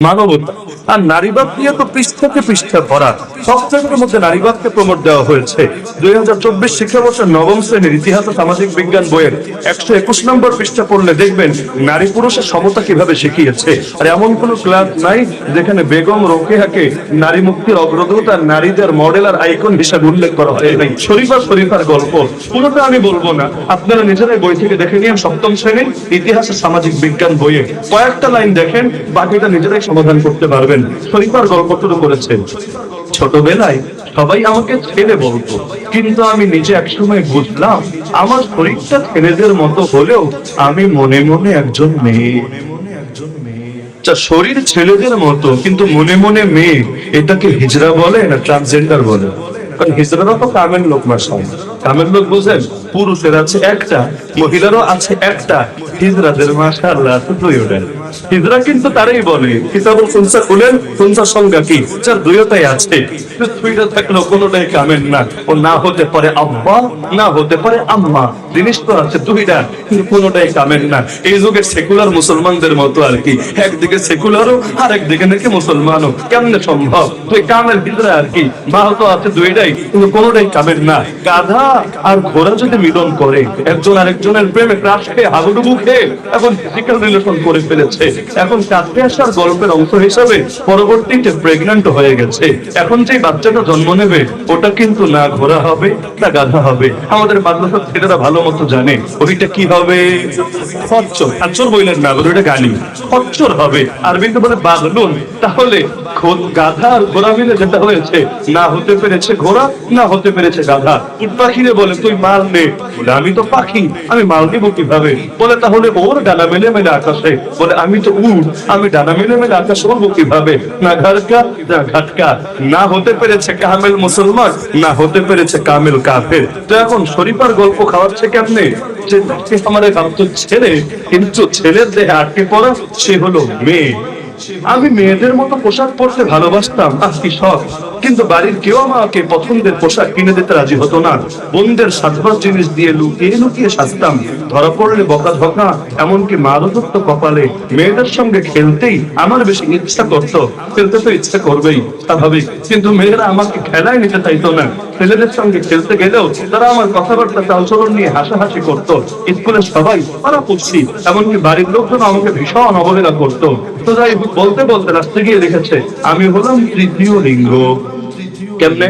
মানবতা আর নারীবাদ নিয়ে তো পৃষ্ঠাকে পৃষ্ঠা ভরা। সব জায়গার মধ্যে নারীবাদকে প্রমোট দেওয়া হয়েছে। 2024 শিক্ষাবর্ষের নবম শ্রেণীর ইতিহাস ও সামাজিক বিজ্ঞান বইয়ের 121 নম্বর পৃষ্ঠা পড়লে দেখবেন নারী পুরুষের সমতা কিভাবে শিখিয়েছে। আর এমন কোন ক্লাস নাই যেখানে বেগম রোকেয়াকে নারী মুক্তির অগ্রদূত আর নারীদের মডেল আর আইকন হিসাবে উল্লেখ করা হয় নাই। শরীফার গল্প পুরোটা আমি বলবো না, আপনারা নিজেরাই বই থেকে দেখে নিন। সপ্তম শ্রেণীর ইতিহাস ও সামাজিক বিজ্ঞান বইয়ে কয়েকটা লাইন দেখেন, বাকিটা নিজেরাই সমাধান করতে পারবেন। শরীফার গল্প শুরু করেছেন, ছোটবেলায় সবাই আমাকে ছেলে বলতো, কিন্তু আমি নিজে একসময় বুঝলাম আমার শরীরটা ছেলেদের মতো হলেও আমি মনে মনে একজন মেয়ে। শরীর ছেলেদের মতো কিন্তু মনে মনে মেয়ে, এটাকে হিজড়া বলে না ট্রান্সজেন্ডার বলে? কারণ হিজড়ারা তো কামের লোক, কামের লোক বুঝেন, পুরুষের আছে একটা, মহিলারও আছে একটা, হিজড়াদের মাশাআল্লাহ আছে দুইটা। হিজড়া কিন্তু তারাই বলে, কিতাবুল খুনসা খুলেন, খুনসার সংজ্ঞা কি, যার দুইটাই আছে। দুইটা থাকলেও কোনোটাই কামের না। ও না হতে পারে আব্বা, না হতে পারে আম্মা, জিনিস তো আছে দুইটা, কিন্তু কোনোটাই কামের না। এই যুগের সেকুলার মুসলমানদের মতো আর কি, একদিকে সেকুলারও আর একদিকে নাকি মুসলমানও। কেমনে সম্ভব? তুই কামের ভিতরে আর কি, মা তো আছে দুইটাই, কিন্তু কোনোটাই কামের না। গাধা আর ঘোড়া যদি মিলন করে, একজন আরেকজনের প্রেমে ক্রাশ খেয়ে হাবুডুবু খেয়ে এখন ফিজিক্যাল রিলেশন করে ফেলেছে, এখন কাছে আসার গল্পের অংশ হিসাবে পরবর্তীতে প্রেগন্যান্ট হয়ে গেছে। এখন যে বাচ্চাটা জন্ম নেবে ওটা কিন্তু না ঘোড়া হবে না গাধা হবে। আমাদের মাদ্রাসার ছেলেরা ভালো মতো জানে ওইটা কি হবে, খচ্চর। খচ্চর বললেন না, ওইটা গালি, খচ্চর হবে। আরবিতে বলে বাগলুন। তাহলে গাধা আর ঘোড়া মিলে যেটা হয়েছে, না হতে পেরেছে ঘোড়া, না হতে পেরেছে গাধা। উট পাখিরে বলে তুই মাল নে, বলে আমি তো পাখি, আমি মাল নিবো কিভাবে? বলে তাহলে ওর ডানা মেলে মেলে আকাশে, বলে আমি তো উট, আমি ডানা মেলে মেলে আকাশ উড়বো কিভাবে? না ঘাটকা না ঘাটকা। না হতে পেরেছে কামেল মুসলমান, না হতে পেরেছে কামেল কাফের। তো এখন শরীফার গল্প খাওয়াচ্ছে কেমনে? যে আমার ছেলে, কিন্তু ছেলের দেহে আটকে পড়া সে হলো মেয়ে। আমি মেয়েদের মতো পোশাক পরতে ভালোবাসতাম, কি শখ, কিন্তু বাড়ির কেউ আমাকে পছন্দের পোশাক কিনে দিতে রাজি হতো না। বোনদের সাজবার জিনিস দিয়ে লুকিয়ে লুকিয়ে সাজতাম, ধরা পড়লে বকা ঝকা, এমনকি মারও ধরতো কপালে। মেয়েদের সঙ্গে খেলতেই আমার বেশি ইচ্ছা করতো, খেলতে তো ইচ্ছা করবেই স্বাভাবিক, কিন্তু মেয়েরা আমাকে খেলায় নিতে চাইতো না। ছেলেদের সঙ্গে খেলতে গেলেও তারা আমার কথাবার্তা চালচলন নিয়ে হাসাহাসি করতো। স্কুলের সবাই তারা পুষছি, এমনকি বাড়ির লোকজন আমাকে ভীষণ অবহেলা করতো। তো যাই বলতে বলতে রাস্তায় গিয়ে দেখেছে আমি হলাম তৃতীয় লিঙ্গ। কেমনে?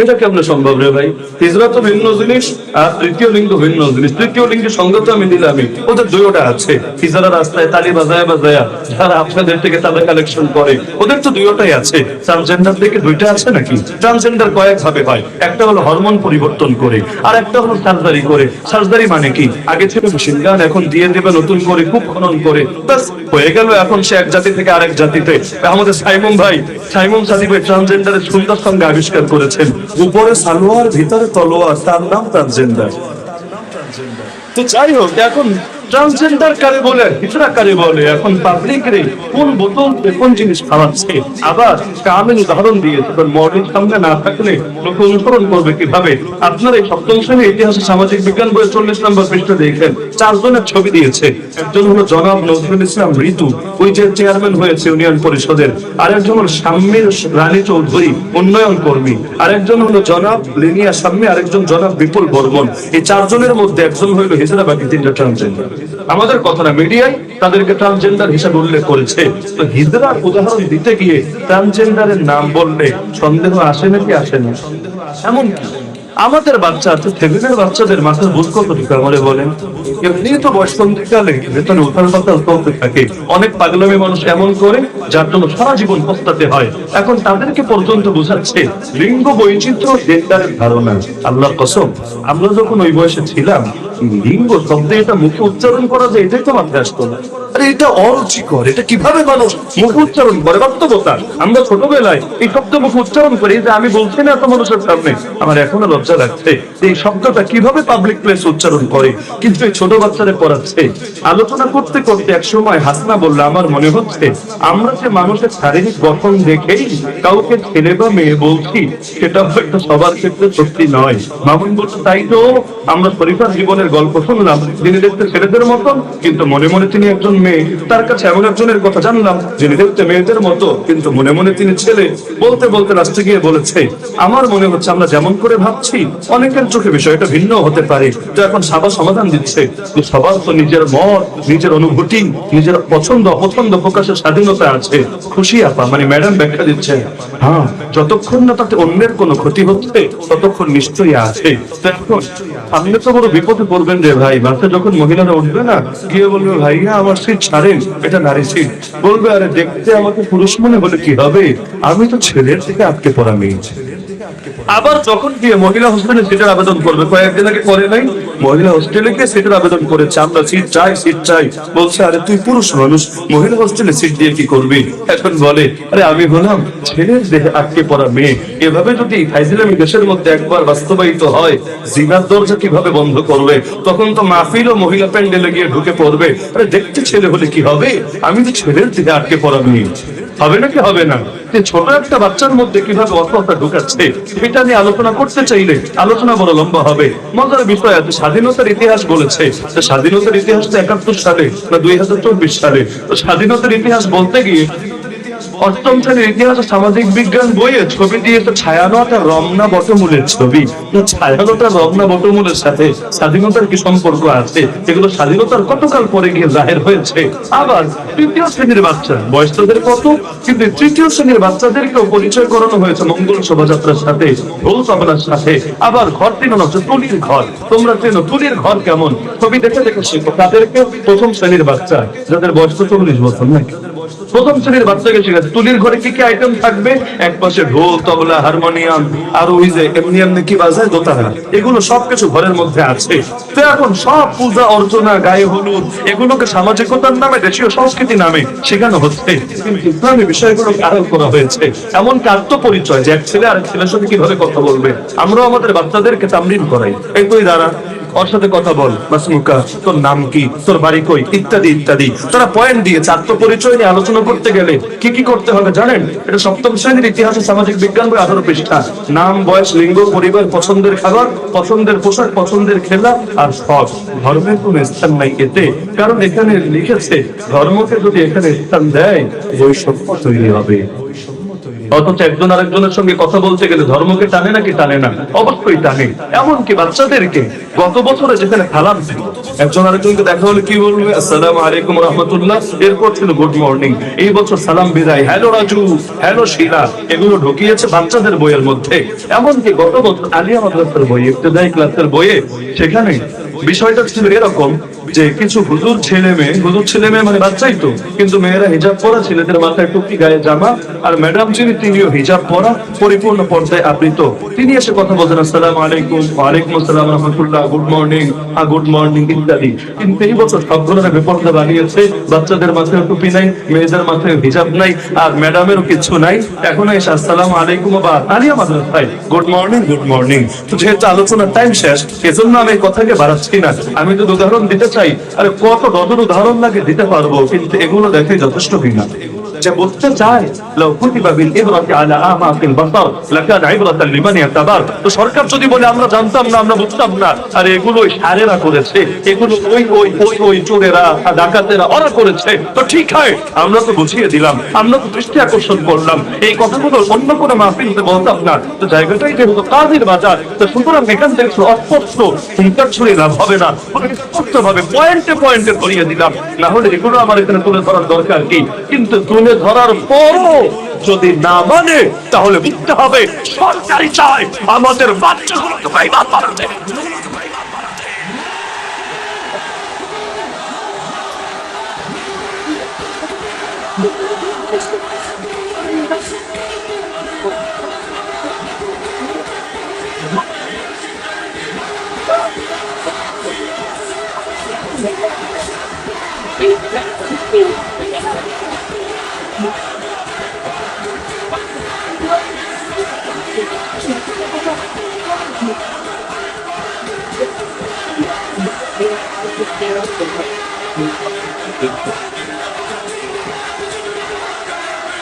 এটা কেমনে সম্ভব রে ভাই? হিজরা তো ভিন্ন জিনিস আর তৃতীয় লিঙ্গ ভিন্ন জিনিস। তৃতীয় লিঙ্গের সঙ্গে তো আমি দিলামই, ওদের দুইটা আছে। হিজরা রাস্তায় তালি বাজায় বাজায়া যারা আপনাদের থেকে তাদের কালেকশন করে, ওদের তো দুইটাই আছে। ট্রান্সজেন্ডার থেকে দুইটা আছে নাকি? ট্রান্সজেন্ডার কয়েক ভাবে হয়, একটা হলো হরমোন পরিবর্তন করে, আর একটা হলো সার্জারি করে। সার্জারি মানে কি? আগে ছিল মেশিন গান, এখন দিয়ে দেবে নতুন করে খুব খনন করে, ব্যাস হয়ে গেল। এখন সে এক জাতি থেকে আরেক জাতিতে। আমাদের সাইমন সাদিব ট্রান্সজেন্ডারের সুন্দর সঙ্গে আবিষ্কার করেছেন, উপরে সালোয়ার ভিতরে তলোয়ার, তার নাম ট্রান্সজেন্ডার। তো যাই হোক, এখন ট্রান্সজেন্ডার কারে বলে, হিজড়া কারে বলে, এখন পাবলিক রে কোন বোতল কোন জিনিস খাওয়াচ্ছে। আবার কামের উদাহরণ দিয়েছে, মডেল সামনে না থাকলে লোক অনুসরণ করবে কিভাবে? আপনার এই সপ্তম শ্রেণীর ইতিহাস সামাজিক বিজ্ঞান বইয়ের 40 নম্বর পৃষ্ঠা দেখেন, 4 জনের ছবি দিয়েছে। একজন হলো জনাব নজরুল ইসলাম ঋতু, ওই যে চেয়ারম্যান হয়েছে ইউনিয়ন পরিষদের। আরেকজন হলো শাম্মীর রানী চৌধুরী, উন্নয়ন কর্মী। আরেকজন হলো জনাব লিনিয়া শাম্মী, আরেকজন জনাব বিপুল বর্মন। এই 4 জনের মধ্যে একজন হইল হিজড়া, বাকি 3টা ট্রান্সজেন্ডার। আমাদের কথা না, মিডিয়ায় তাদেরকে ট্রান্সজেন্ডার হিসেবে উল্লেখ করেছে। তো হিজড়ার উদাহরণ দিতে গিয়ে ট্রান্সজেন্ডারের নাম বললে সন্দেহ আসে নাকি আসে না? এমন কি আমাদের বাচ্চা আছে, সেভেনের বাচ্চাদের মাথার ভুল কতটুকু আমারে বলেন? এমনি তো বয়স্ককালে ভেতরে উথাল পাতাল চলতে থাকে। অনেক পাগলামি মানুষ এমন করে যার জন্য সারা জীবন পস্তাতে হয়। এখন তাদেরকে পর্যন্ত বোঝাচ্ছে লিঙ্গ বৈচিত্র্য জেন্ডারের ধারণা। আল্লাহর কসম, আমরা যখন ওই বয়সে ছিলাম, লিঙ্গ শব্দে এটা মুখে উচ্চারণ করা যায় এটাই তো মাথায় আসতো না। আরে এটা অরুচিকর, এটা কিভাবে মানুষ মুখে উচ্চারণ করে? বাস্তবতা, আমরা ছোটবেলায় এই শব্দ মুখে উচ্চারণ করি, যে আমি বলছি না এত মানুষের সামনে, আমার এখনো লজ্জা লাগছে এই শব্দটা কিভাবে পাবলিক প্লেস উচ্চারণ করে। কিন্তু এই ছোট বাচ্চাদের পড়াচ্ছে। আলোচনা করতে করতে এক সময় হাসনা বললো, আমার মনে হচ্ছে আমরা যে মানুষের শারীরিক গঠন দেখেই কাউকে ছেলে বা মেয়ে বলছি, সেটা হয়তো সবার ক্ষেত্রে সত্যি নয়। মামুন বলছে তাই তো, আমরা শরীফার জীবনের গল্প শুনলাম, যিনি দেখতে ছেলেদের মতো কিন্তু মনে মনে তিনি একজন মেয়ে। তার কাছে এমন একজনের কথা জানলাম যিনি দেখতে মেয়েদের মতো কিন্তু মনে মনে তিনি ছেলে। বলতে বলতে লাস্টে গিয়ে বলেছে, আমার মনে হচ্ছে আমরা যেমন করে ভাবছি অনেকের চোখে বিষয়টা ভিন্ন হতে পারে। তো এখন সাবা সমাধান দিচ্ছে যে সবার তো নিজের মত, নিজের অনুভূতি, নিজের পছন্দ অপছন্দ প্রকাশের স্বাধীনতা আছে। খুশি আপা মানে ম্যাডাম ব্যাখ্যা দিচ্ছে, হ্যাঁ যতক্ষণ না তাতে অন্যের কোনো ক্ষতি হচ্ছে ততক্ষণ নিশ্চয়ই আছে। তো এখন আপনি তো বড় বিপদে পড়বেন রে ভাই। বাসে যখন মহিলারা উঠবে না, গিয়ে বলবে ভাইয়া আমার সিট ছাড়েন, এটা নারী সিট। বলবে আরে দেখতে আমাকে পুরুষ মনে হলে কি হবে, আমি তো ছেলের থেকে আটকে পড়া মেয়ে। আবার যখন গিয়ে মহিলা হোস্টেলে সিটের আবেদন করবে, কয়েকদিন আগে করে নাই, মহিলা হোস্টেলে গিয়ে সিটের আবেদন করেছে, আমরা সিট চাই সিট চাই। বলছে আরে তুই পুরুষ মানুষ, মহিলা হোস্টেলে সিট দিয়ে কি করবি? এখন বলে আরে আমি হলাম ছেলের দেহে আটকে পড়া মেয়ে। এভাবে যদি ফাইজলামি দেশের মধ্যে একবার বাস্তবায়িত হয়, জিনার দরজা কিভাবে বন্ধ করবে? তখন তো মাহফিল ও মহিলা প্যান্ডেলে গিয়ে ঢুকে পড়বে, আরে দেখতে ছেলে হলে কি হবে, আমি তো ছেলের দেহে আটকে পড়া মেয়ে। হবে নাকি হবে না? ছোট একটা বাচ্চার মধ্যে কিভাবে অর্থটা ঢুকাচ্ছে এটা নিয়ে আলোচনা করতে চাইলে আলোচনা বড় লম্বা হবে। মজার বিষয় আছে, স্বাধীনতার ইতিহাস বলেছে। স্বাধীনতার ইতিহাস তো 71 সালে না 2024 সালে। তো স্বাধীনতার ইতিহাস বলতে গিয়ে অষ্টম শ্রেণীর ইতিহাস সামাজিক বিজ্ঞান বইয়ে ছবি দিয়েছে ছায়ানট আর রমনা বটমূলের ছবি। ছায়ানট আর রমনা বটমূলের সাথে স্বাধীনতার কি সম্পর্ক আছে? এগুলো স্বাধীনতার কতকাল পরে গিয়ে জাহের হয়েছে। আবার তৃতীয় শ্রেণীর বাচ্চা, বয়স তাদের কত, কিন্তু তৃতীয় শ্রেণীর বাচ্চাদেরকেও পরিচয় করানো হয়েছে মঙ্গল শোভাযাত্রার সাথে, ঢোল তবলার সাথে। আবার ঘর তিন হচ্ছে তুলির ঘর। তোমরা চেনো তুলির ঘর কেমন? ছবি দেখে দেখে শেখো। তাদেরকে প্রথম শ্রেণীর বাচ্চা যাদের বয়স তো 40 বছর নাকি, প্রথম শ্রেণীর বাচ্চাকে শিখাচ্ছে তুলির ঘরে কি কি আইটেম থাকবে। এক পাশে ঢোল তবলা হারমোনিয়াম আর ওই যে এমনি এমনি কি বাজায় দোতারা, এগুলো সবকিছু ঘরের মধ্যে আছে। তো এখন সব পূজা অর্চনা গায়ে হলুদ এগুলোকে সামাজিকতার নামে দেশীয় সংস্কৃতি নামে শেখানো হচ্ছে, কিন্তু ইসলামী বিষয়গুলোকে আড়াল করা হয়েছে। এমনকি আত্মপরিচয়, যে এক ছেলে আরেক ছেলের সাথে কিভাবে কথা বলবে, আমরাও আমাদের বাচ্চাদেরকে তামরিন করাই। এই তুই দাঁড়া, ওর সাথে কথা বল, মাসমুকা তোর নাম কি, তোর বাড়ি কই, ইত্যাদি ইত্যাদি। তারা পয়েন্ট দিয়েছে। আত্মপরিচয় নিয়ে আলোচনা করতে গেলে কি কি করতে হবে জানেন? এটা সপ্তম শ্রেণীর ইতিহাসে সামাজিক বিজ্ঞান বই 18 পৃষ্ঠা। নাম, বয়স, লিঙ্গ, পরিবার, পছন্দের খাবার, পছন্দের পোশাক, পছন্দের খেলা আর শখ। ধর্মের কোন স্থান নাই এতে, কারণ এখানে লিখেছে ধর্মকে যদি এখানে স্থান দেয় বৈষম্য তৈরি হবে। অথচ একজন আরেকজনের সঙ্গে কথা বলতে গেলে ধর্মকে টানে নাকি টানে না? অবশ্যই টানে। এমনকি বাচ্চাদেরকে গত বছরে যেখানে সালাম ছিল, একজন আরেকজনকে দেখা হলে কি বলবে? আসসালামু আলাইকুম রাহমাতুল্লাহ, এরপর ছিল গুড মর্নিং। এই বছর সালাম বিদায়, হ্যালো রাজু, হ্যালো শিলা, এগুলো ঢুকিয়েছে বাচ্চাদের বইয়ের মধ্যে। এমনকি গত বছর আলিয়া মাদ্রাসার বই, ইবতেদায়ী ক্লাসের বইয়ে সেখানে বিষয়টা ছিল এরকম যে কিছু হুজুর ছেলে মেয়ে মানে বাচ্চাই তো, কিন্তু মেয়েরা হিজাব পরা, ছেলেদের মাথায় টুপি, গায়ে জামা। আর ম্যাডাম যিনি তিনিও হিজাব পরা, পরিপূর্ণ পর্দায় আবৃত। তিনি এসে কথা বলছেন আসসালামু আলাইকুম, ওয়ালাইকুম আসসালাম রাহমাতুল্লাহ, গুড মর্নিং, গুড মর্নিং ইত্যাদি। কিন্তু এই বছর সবগুলো বেপর্দা বানিয়েছে, বাচ্চাদের মাথায় টুপি নাই, মেয়েদের মাথায় হিজাব নাই, আর ম্যাডামেরও কিছু নাই। এখন এসে আসসালামু আলাইকুম বা আলিয়া মাদ্রাসায় গুড মর্নিং গুড মর্নিং। তো যেহেতু আলোচনার টাইম শেষ, এজন্য আমি এই কথাকে বাড়াচ্ছি না। আমি যদি উদাহরণ দিতে চাই, আরে কত ডজন উদাহরণ লাগে দিতে পারবো, কিন্তু এগুলো দেখে যথেষ্ট কিনা। যে বলতে চায় লাউ কুতিবা বিল ইবরাতি আলা আমাকিল বাসার লাকানা ইবরাতান লিমান ইয়াতাবার। তো সরকার যদি বলে আমরা জানতাম না, আমরা বুঝতাম না, আর এগুলো সারেরা করেছে, এগুলো ওই চোরেরা ডাকাতেরা ওরা করেছে, তো ঠিক হয় আমরা তো বুঝিয়ে দিলাম, আমরা তো দৃষ্টি আকর্ষণ করলাম। এই কথাগুলো অন্য কোনো মাহফিলতে বলতাম না। তো জায়গাটাই যেহেতু কাজের বাজার, তো সুতরাং এখান থেকে অস্পষ্ট চিন্তার ছড়িয়ে লাভ হবে না, স্পষ্ট ভাবে পয়েন্টে পয়েন্টে ধরিয়ে দিলাম। না হলে এগুলো আমার এখানে তুলে ধরার দরকার কি? কিন্তু তুলে ধরার পরও যদি না মানে, তাহলে বুঝতে হবে সরকারি চায় আমাদের বাচ্চাগুলোকে বেঈমান বানাতে।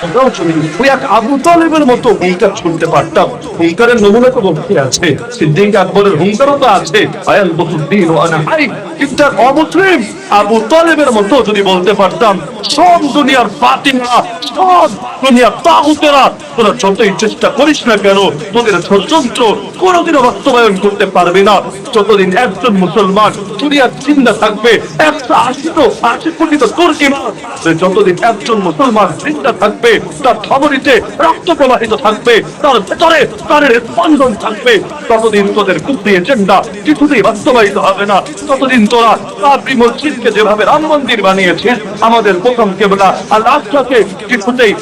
আমরাও যদি ওই এক আবু তালেবের মতো হুঙ্কার শুনতে পারতাম, হুঙ্কারের নমুনা তো বলতে আছে, সিদ্দিক আকবরের হুঙ্কারও তো আছে, আয়াল বসুদ্দিন ও আনা হাই। কিন্তু এক অমুসলিম আবু তালেবের মতো যদি বলতে পারতাম, সব দুনিয়ার ফাতিহা, সব দুনিয়ার তাগুতেরা, তোরা যতই চেষ্টা করিস না কেন, তোদের ষড়যন্ত্র কোনোদিনও বাস্তবায়ন করতে পারবে না। যতদিন একজন মুসলমান দুনিয়ার চিন্তা থাকবে, 180 কোটি তো তোর ইমান, যতদিন একজন মুসলমান চিন্তা থাকবে, তার ধমনীতে রক্ত প্রবাহিত থাকবে, তার ভেতরে প্রাণের স্পন্দন থাকবে, ততদিন তোদের বুদ্ধি এজেন্ডা কিছুতেই বাস্তবায়িত হবে না। ততদিন তোরা বাবরি মসজিদকে যেভাবে রাম মন্দির বানিয়েছিস, আমাদের প্রথম কেবলা আর রাষ্ট্রকে কিছুতেই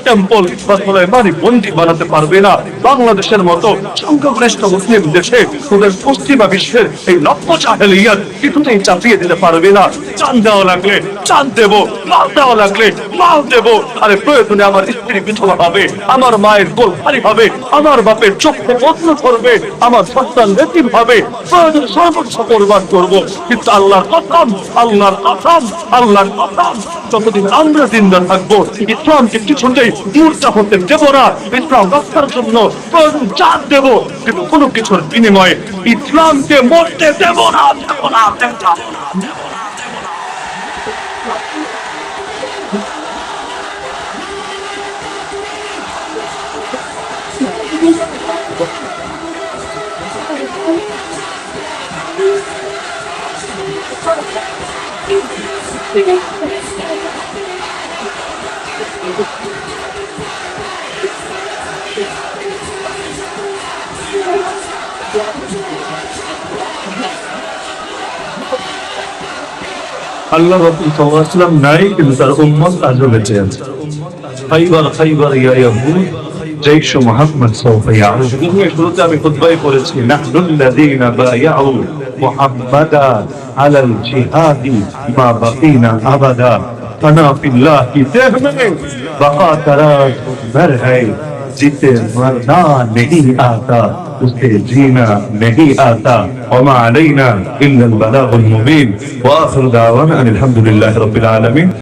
টেম্পল বা সুলাইমানি মন্দির বানাতে পারবে না। বাংলাদেশের মতো সংখ্যাগরিষ্ঠ মুসলিম দেশে তোদের পশ্চিমা বিশ্বের এই লক্ষ্য চাহেলিয়াত কিছুতেই চাপিয়ে দিতে পারবে না। চান দেওয়া লাগলে চান দেবো, মাল দেওয়া লাগলে মাল দেবো। আরে প্রয়োজনে আমার স্ত্রী বিধবা হবে, আমার মায়ের কোল ভারী হবে, আমার বাপের চোখে বদল করবে, আমার সন্তান এতিম হবে, প্রয়োজনে সর্বোচ্চ কোরবান করবো। কিন্তু আল্লাহর কসম, আল্লাহর কসম, আল্লাহর কসম, যতদিন আমরা জিন্দা থাকবো ইসলামকে কিছুতেই মূর্ছা হতে দেব না। ইসলাম রক্ষার জন্য প্রয়োজন জান দেবো, কিন্তু কোনো কিছুর বিনিময়ে ইসলামকে মরতে দেব না, দেব না, দেব না। আল্লাহ রাব্বুল সাল্লাল্লাহু নাই, কিন্তু তার উম্মত আজও বেঁচে আছে। খাইবার খাইবার ইয়া ইয়াহুদ জাইশ মুহাম্মদ সাওফা ইয়াউদ। শুরুতে আমি খুতবায় পড়েছি, নাহনুল্লাযীনা বায়াউ মুহাম্মাদা আলাল জিহাদি মা বাকিনা আবাদা, ফানা ফিল্লাহি তাহমিন বাকা তারাজ ভর है, जिसे मरना नहीं आता उसे जीना नहीं आता, वमा अलैना इल्ला अल बलागुल मुबीन। व आखिर दावाना अनिल हम्दुलिल्लाहि रब्बिल आलमीन।